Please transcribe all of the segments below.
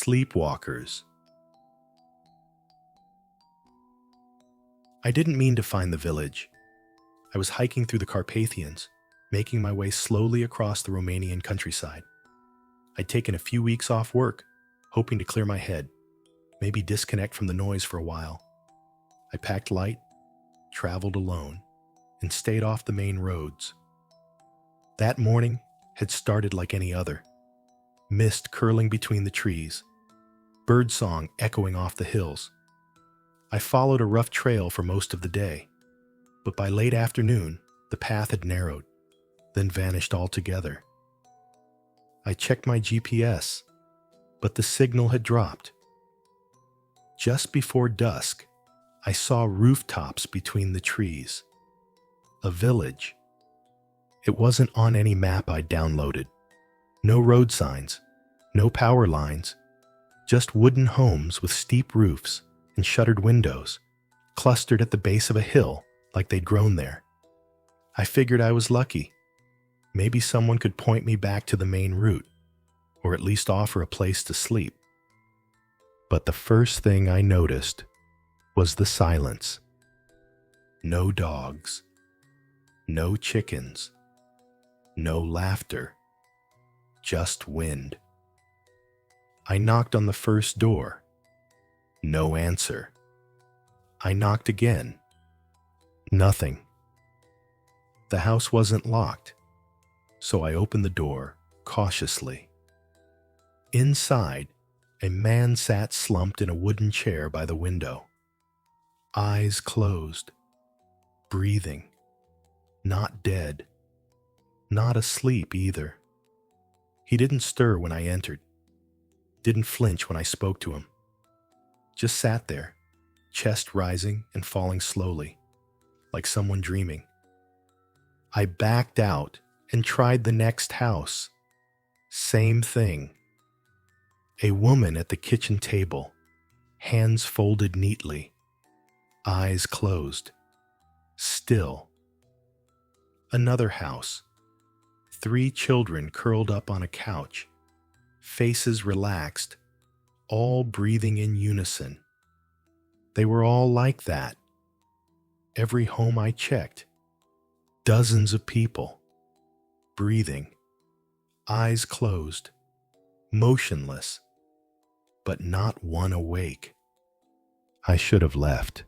Sleepwalkers. I didn't mean to find the village. I was hiking through the Carpathians, making my way slowly across the Romanian countryside. I'd taken a few weeks off work, hoping to clear my head, maybe disconnect from the noise for a while. I packed light, traveled alone, and stayed off the main roads. That morning had started like any other. Mist curling between the trees, birdsong echoing off the hills. I followed a rough trail for most of the day, but by late afternoon, the path had narrowed, then vanished altogether. I checked my GPS, but the signal had dropped. Just before dusk, I saw rooftops between the trees. A village. It wasn't on any map I'd downloaded. No road signs, no power lines, just wooden homes with steep roofs and shuttered windows, clustered at the base of a hill like they'd grown there. I figured I was lucky. Maybe someone could point me back to the main route, or at least offer a place to sleep. But the first thing I noticed was the silence. No dogs, no chickens, no laughter, just wind. I knocked on the first door. No answer. I knocked again. Nothing. The house wasn't locked, so I opened the door cautiously. Inside, a man sat slumped in a wooden chair by the window. Eyes closed, breathing, not dead, not asleep either. He didn't stir when I entered, didn't flinch when I spoke to him. Just sat there, chest rising and falling slowly, like someone dreaming. I backed out and tried the next house. Same thing. A woman at the kitchen table, hands folded neatly, eyes closed, still. Another house. 3 children curled up on a couch, faces relaxed, all breathing in unison. They were all like that. Every home I checked, dozens of people, breathing, eyes closed, motionless, but not one awake. I should have left.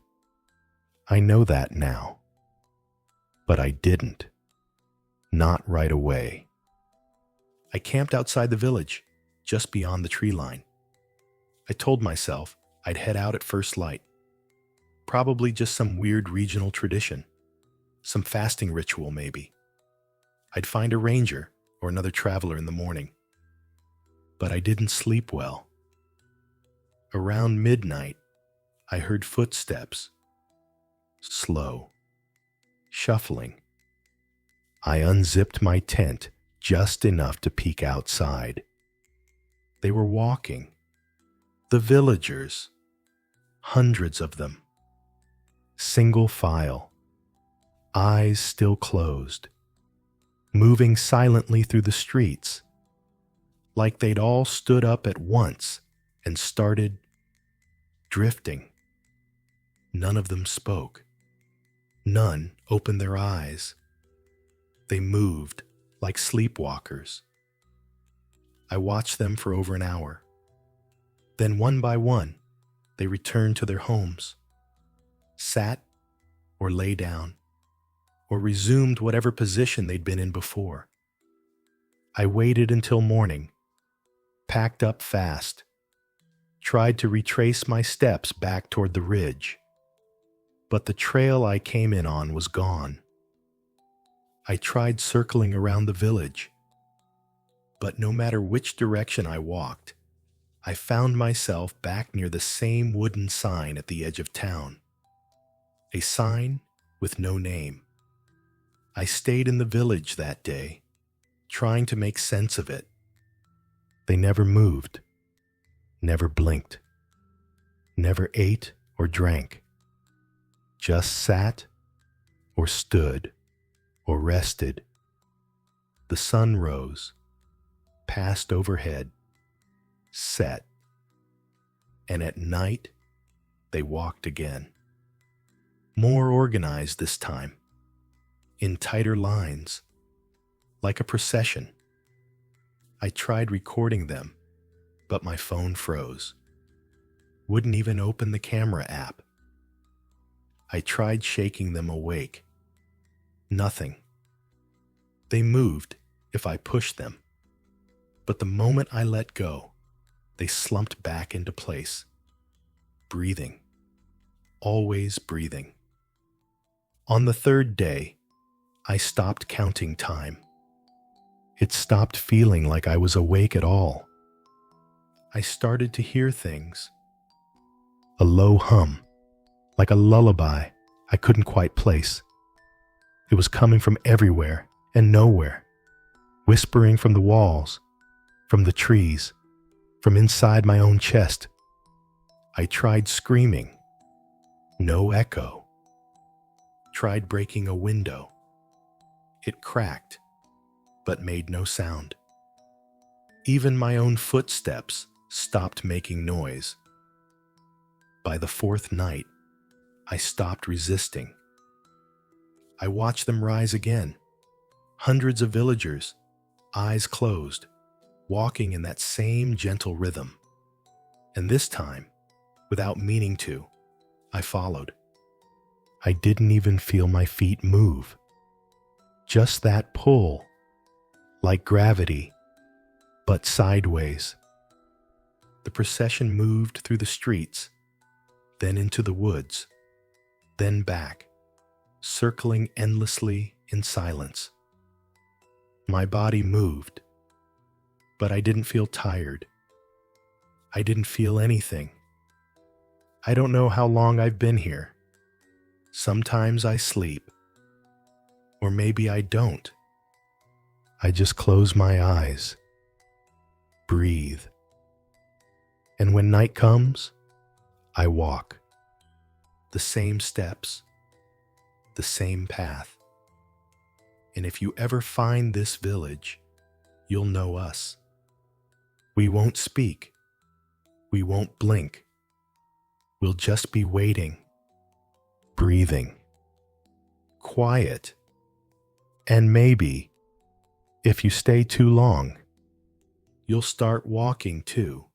I know that now. But I didn't. Not right away. I camped outside the village, just beyond the tree line. I told myself I'd head out at first light. Probably just some weird regional tradition. Some fasting ritual, maybe. I'd find a ranger or another traveler in the morning. But I didn't sleep well. Around midnight, I heard footsteps. Slow. Shuffling. I unzipped my tent just enough to peek outside. They were walking. The villagers. Hundreds of them. Single file. Eyes still closed. Moving silently through the streets. Like they'd all stood up at once and started drifting. None of them spoke. None opened their eyes. They moved like sleepwalkers. I watched them for over an hour. Then one by one, they returned to their homes, sat or lay down, or resumed whatever position they'd been in before. I waited until morning, packed up fast, tried to retrace my steps back toward the ridge, but the trail I came in on was gone. I tried circling around the village, but no matter which direction I walked, I found myself back near the same wooden sign at the edge of town. A sign with no name. I stayed in the village that day, trying to make sense of it. They never moved, never blinked, never ate or drank, just sat or stood or rested. The sun rose, passed overhead, set, And at night, they walked again. More organized this time, in tighter lines, like a procession. I tried recording them, but my phone froze. Wouldn't even open the camera app. I tried shaking them awake. Nothing. They moved if I pushed them. But the moment I let go, they slumped back into place, breathing, always breathing. On the third day, I stopped counting time. It stopped feeling like I was awake at all. I started to hear things. A low hum, like a lullaby I couldn't quite place. It was coming from everywhere and nowhere, whispering from the walls, from the trees, from inside my own chest. I tried screaming. No echo. Tried breaking a window. It cracked, but made no sound. Even my own footsteps stopped making noise. By the fourth night, I stopped resisting. I watched them rise again. Hundreds of villagers, eyes closed, walking in that same gentle rhythm. And this time, without meaning to, I followed. I didn't even feel my feet move. Just that pull, like gravity, but sideways. The procession moved through the streets, then into the woods, then back, circling endlessly in silence. My body moved, but I didn't feel tired. I didn't feel anything. I don't know how long I've been here. Sometimes I sleep, or maybe I don't. I just close my eyes, breathe, and when night comes, I walk. The same steps, the same path. And if you ever find this village, you'll know us. We won't speak. We won't blink. We'll just be waiting, breathing, quiet, and maybe, if you stay too long, you'll start walking too.